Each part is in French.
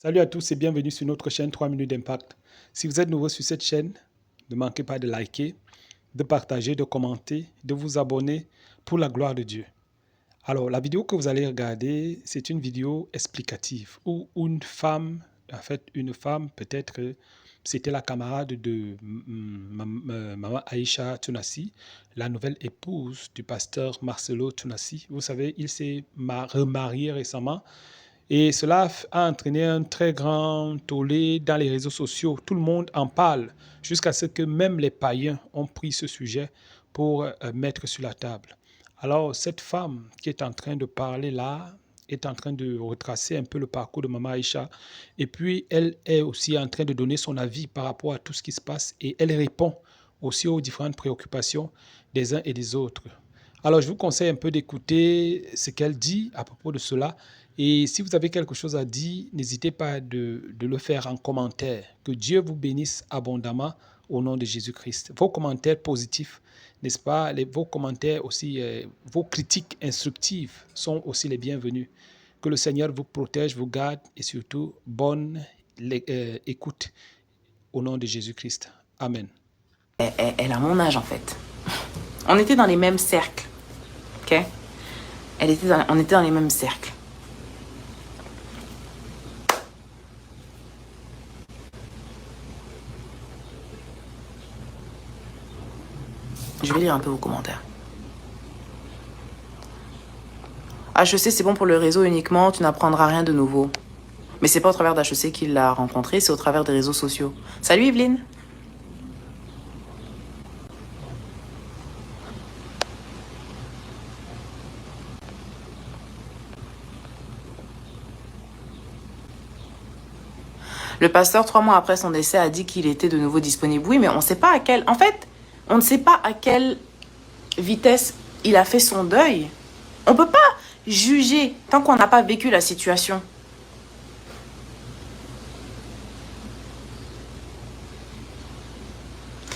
Salut à tous et bienvenue sur notre chaîne 3 minutes d'impact. Si vous êtes nouveau sur cette chaîne, ne manquez pas de liker, de partager, de commenter, de vous abonner pour la gloire de Dieu. Alors, la vidéo que vous allez regarder, c'est une vidéo explicative où une femme, peut-être, c'était la camarade de Maman Aïcha Tounassi, la nouvelle épouse du pasteur Marcelo Tounassi. Vous savez, il s'est remarié récemment et cela a entraîné un très grand tollé dans les réseaux sociaux. Tout le monde en parle, jusqu'à ce que même les païens ont pris ce sujet pour mettre sur la table. Alors, cette femme qui est en train de parler là, est en train de retracer un peu le parcours de Maman Aïcha. Et puis, elle est aussi en train de donner son avis par rapport à tout ce qui se passe. Et elle répond aussi aux différentes préoccupations des uns et des autres. Alors, je vous conseille un peu d'écouter ce qu'elle dit à propos de cela. Et si vous avez quelque chose à dire, n'hésitez pas de le faire en commentaire. Que Dieu vous bénisse abondamment au nom de Jésus-Christ. Vos commentaires positifs, n'est-ce pas? Vos commentaires aussi, vos critiques instructives sont aussi les bienvenus. Que le Seigneur vous protège, vous garde et surtout, bonne écoute au nom de Jésus-Christ. Amen. Elle a mon âge en fait. On était dans les mêmes cercles. Ok? On était dans les mêmes cercles. Je vais lire un peu vos commentaires. HEC, c'est bon pour le réseau uniquement, tu n'apprendras rien de nouveau. Mais c'est pas au travers d'HEC qu'il l'a rencontré, c'est au travers des réseaux sociaux. Salut Evelyne. Le pasteur, 3 mois après son décès, a dit qu'il était de nouveau disponible. Oui, mais on ne sait pas à quelle... En fait, on ne sait pas à quelle vitesse il a fait son deuil. On ne peut pas juger tant qu'on n'a pas vécu la situation.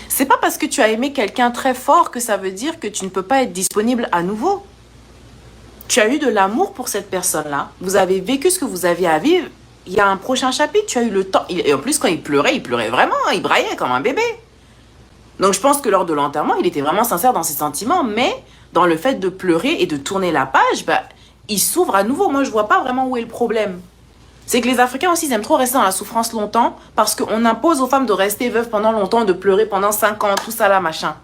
C'est pas parce que tu as aimé quelqu'un très fort que ça veut dire que tu ne peux pas être disponible à nouveau. Tu as eu de l'amour pour cette personne-là. Vous avez vécu ce que vous aviez à vivre. Il y a un prochain chapitre, tu as eu le temps. Et en plus, quand il pleurait vraiment. Il braillait comme un bébé. Donc, je pense que lors de l'enterrement, il était vraiment sincère dans ses sentiments. Mais dans le fait de pleurer et de tourner la page, il s'ouvre à nouveau. Moi, je vois pas vraiment où est le problème. C'est que les Africains aussi, ils aiment trop rester dans la souffrance longtemps parce qu'on impose aux femmes de rester veuves pendant longtemps, de pleurer pendant 5 ans, tout ça là, machin.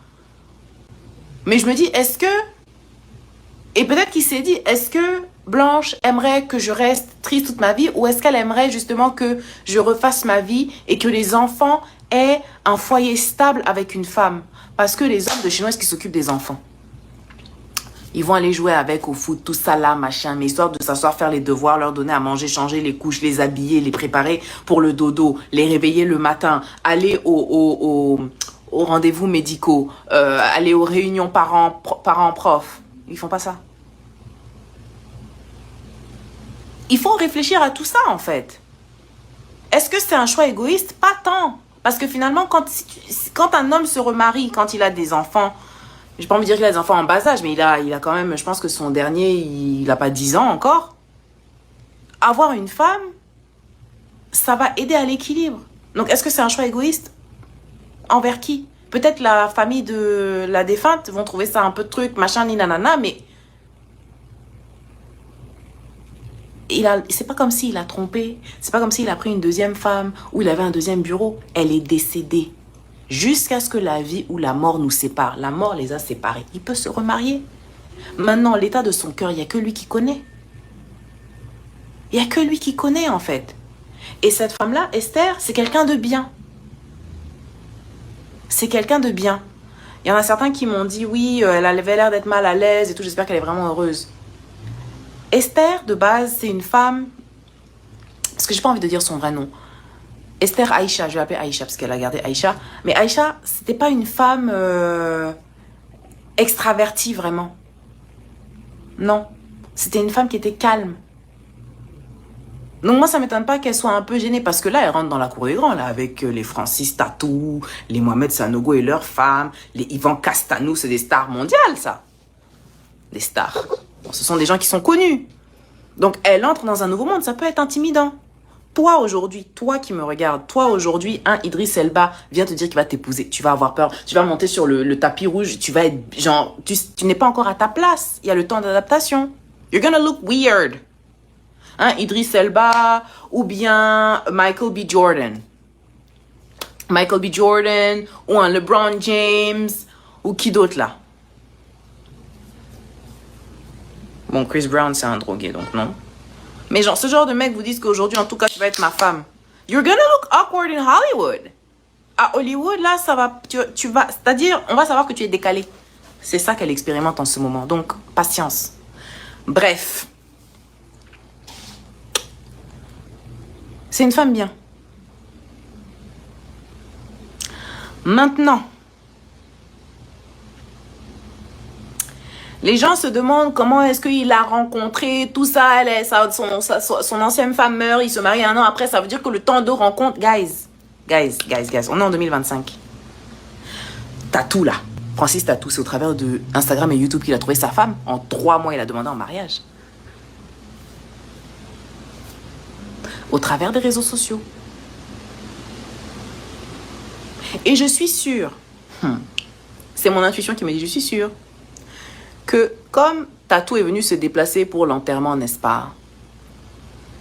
Mais je me dis, est-ce que... Et peut-être qu'il s'est dit, est-ce que Blanche aimerait que je reste triste toute ma vie ou est-ce qu'elle aimerait justement que je refasse ma vie et que les enfants aient un foyer stable avec une femme? Parce que les hommes de chez nous, est-ce qu'ils s'occupent des enfants? Ils vont aller jouer avec au foot, tout ça là, machin. Mais histoire de s'asseoir, faire les devoirs, leur donner à manger, changer les couches, les habiller, les préparer pour le dodo, les réveiller le matin, aller aux rendez-vous médicaux, aller aux réunions parents-prof. Ils font pas ça. Il faut réfléchir à tout ça en fait. Est-ce que c'est un choix égoïste? Pas tant. Parce que finalement, quand un homme se remarie, quand il a des enfants... J'ai pas envie de dire qu'il a des enfants en bas âge, mais il a quand même, je pense que son dernier, il n'a pas 10 ans encore. Avoir une femme, ça va aider à l'équilibre. Donc, est-ce que c'est un choix égoïste? Envers qui? Peut-être la famille de la défunte vont trouver ça un peu de truc, machin, ni nanana, mais... C'est pas comme s'il a trompé. C'est pas comme s'il a pris une deuxième femme ou il avait un deuxième bureau. Elle est décédée. Jusqu'à ce que la vie ou la mort nous sépare. La mort les a séparés. Il peut se remarier. Maintenant, l'état de son cœur, il n'y a que lui qui connaît. Il n'y a que lui qui connaît, en fait. Et cette femme-là, Esther, c'est quelqu'un de bien. C'est quelqu'un de bien. Il y en a certains qui m'ont dit, oui, elle avait l'air d'être mal à l'aise et tout. J'espère qu'elle est vraiment heureuse. Esther, de base, c'est une femme... Parce que j'ai pas envie de dire son vrai nom. Esther Aïcha, je vais l'appeler Aïcha parce qu'elle a gardé Aïcha. Mais Aïcha, c'était pas une femme extravertie vraiment. Non, c'était une femme qui était calme. Donc moi, ça m'étonne pas qu'elle soit un peu gênée parce que là, elle rentre dans la cour des grands, là, avec les Francis Tatou, les Mohamed Sanogo et leurs femmes, les Ivan Castanou, c'est des stars mondiales, ça. Des stars. Bon, ce sont des gens qui sont connus. Donc, elle entre dans un nouveau monde, ça peut être intimidant. Toi aujourd'hui, toi qui me regardes, toi aujourd'hui, un Idriss Elba vient te dire qu'il va t'épouser. Tu vas avoir peur, tu vas monter sur le tapis rouge, tu vas être genre, tu n'es pas encore à ta place. Il y a le temps d'adaptation. You're gonna look weird. Hein, Idriss Elba ou bien Michael B. Jordan. Michael B. Jordan ou un LeBron James ou qui d'autre là? Bon, Chris Brown, c'est un drogué, donc non. Mais genre, ce genre de mec vous disent qu'aujourd'hui, en tout cas, tu vas être ma femme. You're gonna look awkward in Hollywood. À Hollywood, là, ça va, tu vas, c'est-à-dire, on va savoir que tu es décalé. C'est ça qu'elle expérimente en ce moment. Donc, patience. Bref. C'est une femme bien. Maintenant, les gens se demandent comment est-ce qu'il l'a rencontré, tout ça, son ancienne femme meurt, il se marie un an après, ça veut dire que le temps de rencontre, guys, on est en 2025. Tatou là, Francis Tatou, c'est au travers de Instagram et YouTube qu'il a trouvé sa femme. En 3 mois, il a demandé en mariage. Au travers des réseaux sociaux. Et je suis sûre, c'est mon intuition qui me dit, je suis sûre, que comme Tatou est venu se déplacer pour l'enterrement, n'est-ce pas?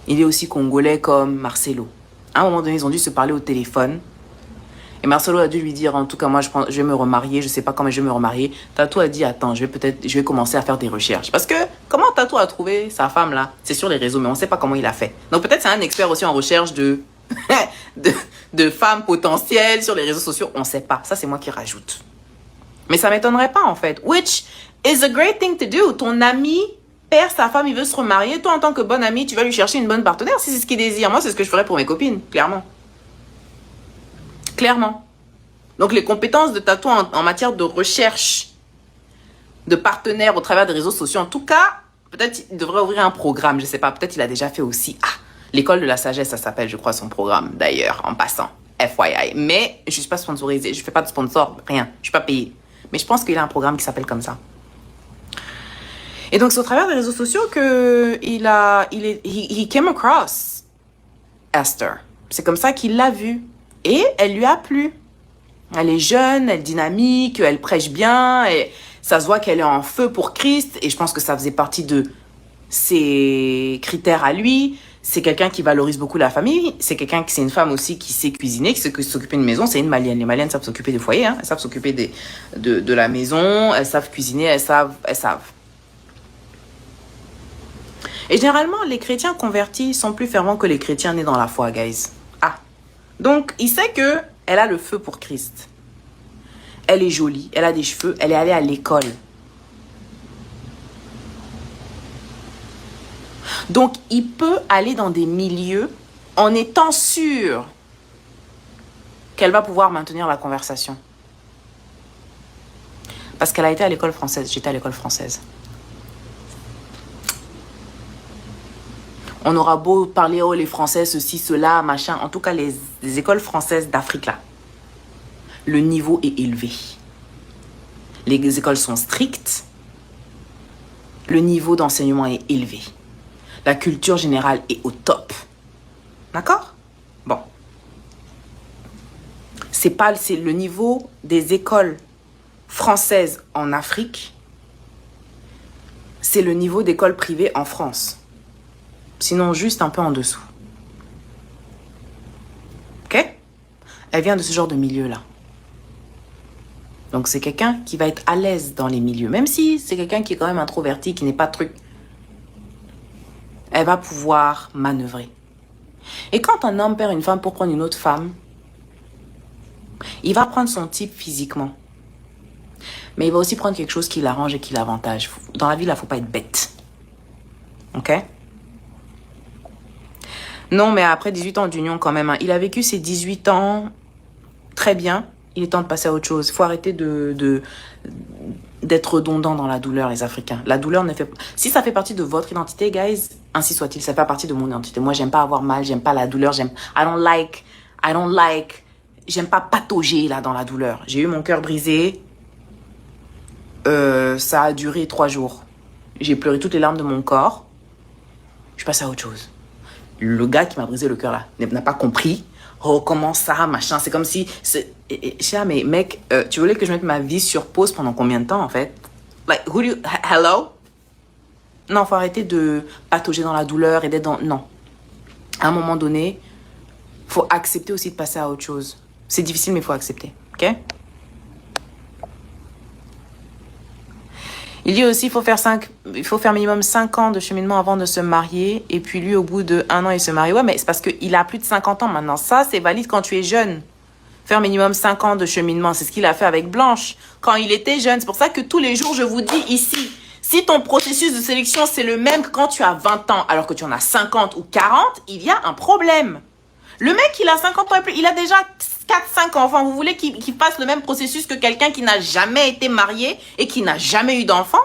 Il est aussi congolais comme Marcelo. À un moment donné, ils ont dû se parler au téléphone. Et Marcelo a dû lui dire, en tout cas, moi, je vais me remarier, je sais pas comment je vais me remarier. Tatou a dit, attends, je vais commencer à faire des recherches. Parce que, comment Tatou a trouvé sa femme, là? C'est sur les réseaux, mais on sait pas comment il a fait. Donc, peut-être c'est un expert aussi en recherche de femmes potentielles sur les réseaux sociaux. On sait pas. Ça, c'est moi qui rajoute. Mais ça m'étonnerait pas, en fait. Which is a great thing to do. Ton ami perd sa femme, il veut se remarier. Toi, en tant que bonne amie, tu vas lui chercher une bonne partenaire si c'est ce qu'il désire. Moi, c'est ce que je ferais pour mes copines, clairement. Clairement. Donc, les compétences de Tatou en matière de recherche de partenaires au travers des réseaux sociaux, en tout cas, peut-être il devrait ouvrir un programme, je sais pas. Peut-être il a déjà fait aussi. Ah, l'école de la sagesse, ça s'appelle, je crois, son programme, d'ailleurs, en passant. FYI. Mais je suis pas sponsorisée. Je fais pas de sponsor, rien. Je suis pas payée. Mais je pense qu'il a un programme qui s'appelle comme ça. Et donc, c'est au travers des réseaux sociaux que he came across Esther. C'est comme ça qu'il l'a vue. Et elle lui a plu. Elle est jeune, elle est dynamique, elle prêche bien, et ça se voit qu'elle est en feu pour Christ. Et je pense que ça faisait partie de ses critères à lui. C'est quelqu'un qui valorise beaucoup la famille. C'est une femme aussi qui sait cuisiner, qui sait s'occuper d'une maison. C'est une Malienne. Les Maliennes savent s'occuper des foyers, hein. Elles savent s'occuper de la maison. Elles savent cuisiner, elles savent. Et généralement, les chrétiens convertis sont plus fervents que les chrétiens nés dans la foi, guys. Ah. Donc, il sait que elle a le feu pour Christ. Elle est jolie, elle a des cheveux, elle est allée à l'école. Donc, il peut aller dans des milieux en étant sûr qu'elle va pouvoir maintenir la conversation. Parce qu'elle a été à l'école française. J'étais à l'école française. On aura beau parler, oh, les Français, ceci, cela, machin. En tout cas, les écoles françaises d'Afrique, là, le niveau est élevé. Les écoles sont strictes. Le niveau d'enseignement est élevé. La culture générale est au top. D'accord? Bon. C'est le niveau des écoles françaises en Afrique. C'est le niveau d'école privée en France. Sinon, juste un peu en dessous. Ok? Elle vient de ce genre de milieu-là. Donc, c'est quelqu'un qui va être à l'aise dans les milieux. Même si c'est quelqu'un qui est quand même introverti, qui n'est pas truc. Elle va pouvoir manœuvrer. Et quand un homme perd une femme pour prendre une autre femme, il va prendre son type physiquement. Mais il va aussi prendre quelque chose qui l'arrange et qui l'avantage. Dans la vie, là, il ne faut pas être bête. Ok? Non, mais après 18 ans d'union quand même. Hein. Il a vécu ses 18 ans très bien. Il est temps de passer à autre chose. Il faut arrêter d'être redondant dans la douleur, les Africains. La douleur ne fait pas... Si ça fait partie de votre identité, guys, ainsi soit-il, ça fait partie de mon identité. Moi, j'aime pas avoir mal, j'aime pas la douleur, I don't like... J'aime pas patauger, là, dans la douleur. J'ai eu mon cœur brisé. Ça a duré 3 jours. J'ai pleuré toutes les larmes de mon corps. Je passe à autre chose. Le gars qui m'a brisé le cœur là n'a pas compris. Oh, comment ça, machin. C'est comme si... mais mec, tu voulais que je mette ma vie sur pause pendant combien de temps, en fait? Like, hello? Non, faut arrêter de patauger dans la douleur et d'être dans... Non. À un moment donné, faut accepter aussi de passer à autre chose. C'est difficile, mais il faut accepter. OK? Il dit aussi il faut faire minimum 5 ans de cheminement avant de se marier. Et puis lui, au bout de 1 an, il se marie. Ouais, mais c'est parce qu'il a plus de 50 ans maintenant. Ça, c'est valide quand tu es jeune. Faire minimum 5 ans de cheminement. C'est ce qu'il a fait avec Blanche quand il était jeune. C'est pour ça que tous les jours, je vous dis ici, si ton processus de sélection, c'est le même que quand tu as 20 ans, alors que tu en as 50 ou 40, il y a un problème. Le mec, il a 50 ans et plus. Il a déjà 4-5 enfants. Vous voulez qu'il fasse le même processus que quelqu'un qui n'a jamais été marié et qui n'a jamais eu d'enfant?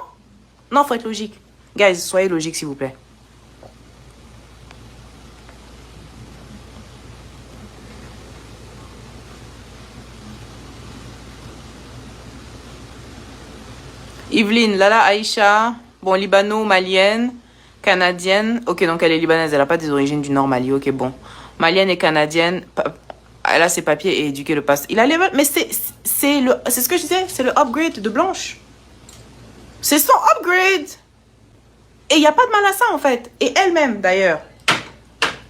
Non, faut être logique. Guys, soyez logique, s'il vous plaît. Yveline, Lala Aïcha, bon, libano-malienne, canadienne. Ok, donc elle est libanaise, elle n'a pas des origines du Nord Mali. Ok, bon. Malienne et canadienne, elle a ses papiers et éduqué le pasteur. Il a les... Mais c'est ce que je disais, c'est le upgrade de Blanche. C'est son upgrade. Et il n'y a pas de mal à ça, en fait. Et elle-même, d'ailleurs.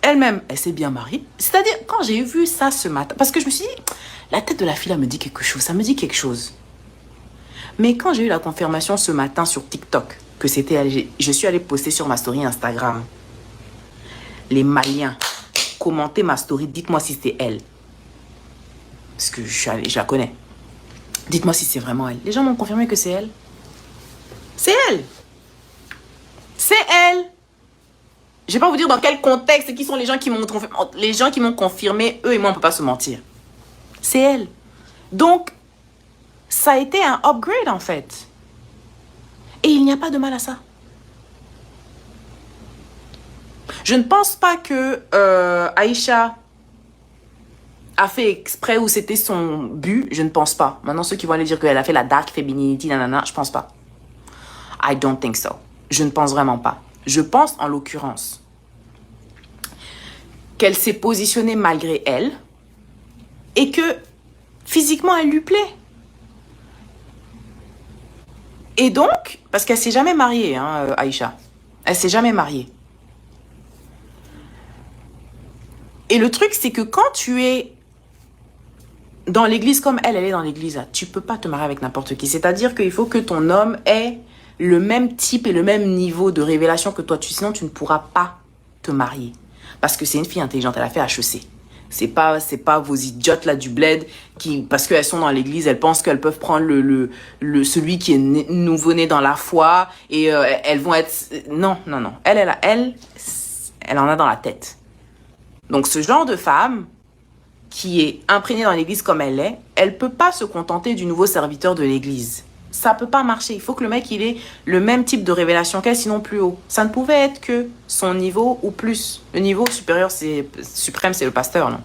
Elle-même, elle s'est bien mariée. C'est-à-dire, quand j'ai vu ça ce matin, parce que je me suis dit, la tête de la fille, là, me dit quelque chose. Ça me dit quelque chose. Mais quand j'ai eu la confirmation ce matin sur TikTok, que c'était elle, je suis allée poster sur ma story Instagram. Les Maliens, commentez ma story, dites-moi si c'est elle. Parce que je la connais. Dites-moi si c'est vraiment elle. Les gens m'ont confirmé que c'est elle. C'est elle. C'est elle. Je vais pas vous dire dans quel contexte et qui sont les gens qui m'ont confirmé. Les gens qui m'ont confirmé, eux et moi, on peut pas se mentir. C'est elle. Donc, ça a été un upgrade, en fait. Et il n'y a pas de mal à ça. Je ne pense pas que Aïcha a fait exprès ou c'était son but. Je ne pense pas. Maintenant, ceux qui vont aller dire qu'elle a fait la dark femininity, nanana, je pense pas. I don't think so. Je ne pense vraiment pas. Je pense, en l'occurrence, qu'elle s'est positionnée malgré elle et que physiquement, elle lui plaît. Et donc, parce qu'elle s'est jamais mariée, hein, Aïcha. Elle s'est jamais mariée. Et le truc, c'est que quand tu es dans l'église comme elle est dans l'église, tu peux pas te marier avec n'importe qui. C'est-à-dire qu'il faut que ton homme ait le même type et le même niveau de révélation que toi. Sinon, tu ne pourras pas te marier. Parce que c'est une fille intelligente, elle a fait HEC. C'est pas vos idiotes là du bled qui, parce qu'elles sont dans l'église, elles pensent qu'elles peuvent prendre celui qui est nouveau-né dans la foi et elles vont être... Non. Elle en a dans la tête. Donc ce genre de femme qui est imprégnée dans l'église comme elle peut pas se contenter du nouveau serviteur de l'église. Ça peut pas marcher. Il faut que le mec il ait le même type de révélation qu'elle, sinon plus haut. Ça ne pouvait être que son niveau ou plus. Le niveau supérieur, suprême, c'est le pasteur, non?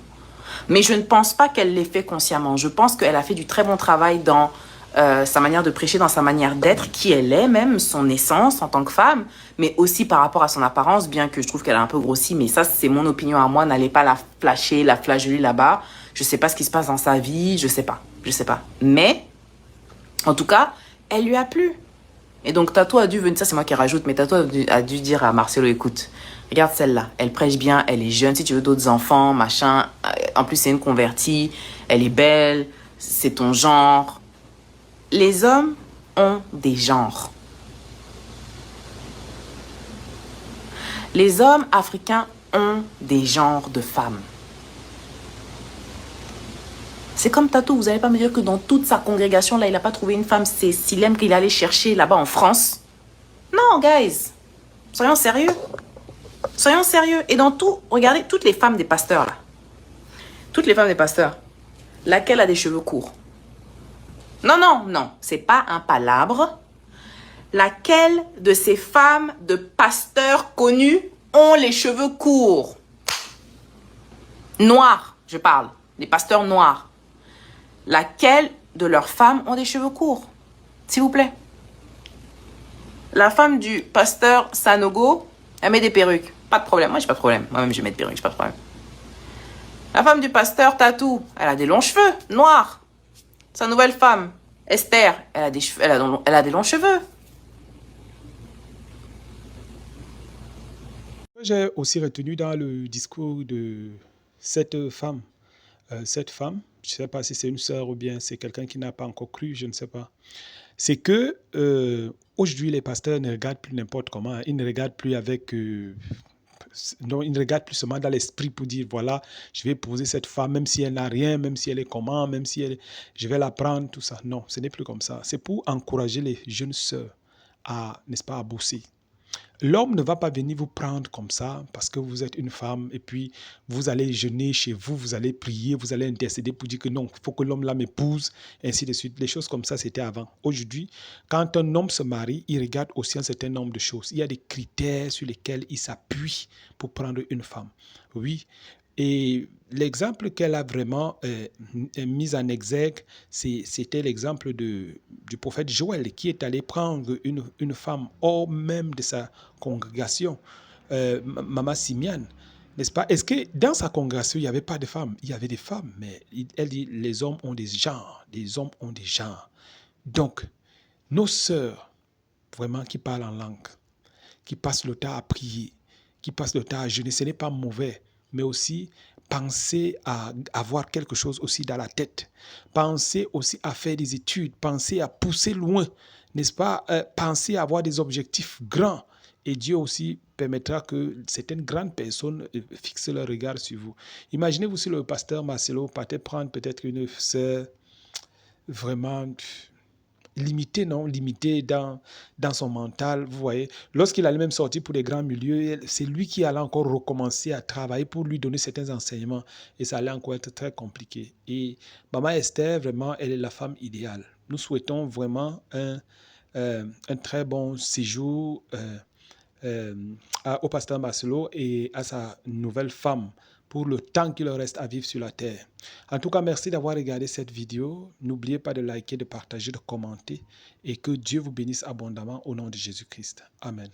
Mais je ne pense pas qu'elle l'ait fait consciemment. Je pense qu'elle a fait du très bon travail dans sa manière de prêcher, dans sa manière d'être, qui elle est même, son essence en tant que femme, mais aussi par rapport à son apparence, bien que je trouve qu'elle a un peu grossi, mais ça, c'est mon opinion à moi. N'allez pas la flasher, la flageller là-bas. Je sais pas ce qui se passe dans sa vie, je sais pas. Mais... en tout cas, elle lui a plu. Et donc, Tato a dû venir, ça c'est moi qui rajoute, mais Tato a dû dire à Marcelo, écoute, regarde celle-là, elle prêche bien, elle est jeune, si tu veux d'autres enfants, machin, en plus c'est une convertie, elle est belle, c'est ton genre. Les hommes ont des genres. Les hommes africains ont des genres de femmes. C'est comme Tato, vous n'allez pas me dire que dans toute sa congrégation, là, il n'a pas trouvé une femme, c'est Silem qu'il allait chercher là-bas en France. Non, guys. Soyons sérieux. Soyons sérieux. Et dans tout, regardez toutes les femmes des pasteurs, là. Toutes les femmes des pasteurs. Laquelle a des cheveux courts? Non. C'est pas un palabre. Laquelle de ces femmes de pasteurs connus ont les cheveux courts? Noirs, je parle. Les pasteurs noirs. Laquelle de leurs femmes ont des cheveux courts? S'il vous plaît. La femme du pasteur Sanogo, elle met des perruques. Pas de problème. Moi, j'ai pas de problème. Moi-même, je vais mettre perruque, j'ai pas de problème. La femme du pasteur Tatou, elle a des longs cheveux, noirs. Sa nouvelle femme, Esther, elle a des longs cheveux. J'ai aussi retenu dans le discours de cette femme, je ne sais pas si c'est une sœur ou bien c'est quelqu'un qui n'a pas encore cru, je ne sais pas. C'est que aujourd'hui, les pasteurs ne regardent plus n'importe comment. Ils ne regardent plus avec. Non, ils ne regardent plus seulement dans l'esprit pour dire voilà, je vais épouser cette femme, même si elle n'a rien, même si elle est comment, même si je vais la prendre, tout ça. Non, ce n'est plus comme ça. C'est pour encourager les jeunes sœurs à, n'est-ce pas, à bosser. L'homme ne va pas venir vous prendre comme ça parce que vous êtes une femme et puis vous allez jeûner chez vous, vous allez prier, vous allez intercéder pour dire que non, il faut que l'homme là m'épouse, ainsi de suite. Les choses comme ça, c'était avant. Aujourd'hui, quand un homme se marie, il regarde aussi un certain nombre de choses. Il y a des critères sur lesquels il s'appuie pour prendre une femme. Oui. Et l'exemple qu'elle a vraiment mis en exergue, c'était l'exemple du prophète Joël qui est allé prendre une femme hors même de sa congrégation, Maman Simiane, n'est-ce pas? Est-ce que dans sa congrégation, il n'y avait pas de femmes? Il y avait des femmes, mais elle dit les hommes ont des genres, les hommes ont des genres. Donc, nos sœurs, vraiment, qui parlent en langue, qui passent le temps à prier, qui passent le temps à jeûner, ce n'est pas mauvais, mais aussi penser à avoir quelque chose aussi dans la tête, penser aussi à faire des études, penser à pousser loin, n'est-ce pas? Penser à avoir des objectifs grands. Et Dieu aussi permettra que certaines grandes personnes fixent leur regard sur vous. Imaginez-vous si le pasteur Marcelo partait prendre peut-être une sœur vraiment limité, non? Limité dans son mental, vous voyez. Lorsqu'il allait même sortir pour les grands milieux, c'est lui qui allait encore recommencer à travailler pour lui donner certains enseignements. Et ça allait encore être très compliqué. Et Maman Esther, vraiment, elle est la femme idéale. Nous souhaitons vraiment un très bon séjour au pasteur Marcelo et à sa nouvelle femme pour le temps qu'il leur reste à vivre sur la terre. En tout cas, merci d'avoir regardé cette vidéo. N'oubliez pas de liker, de partager, de commenter et que Dieu vous bénisse abondamment au nom de Jésus-Christ. Amen.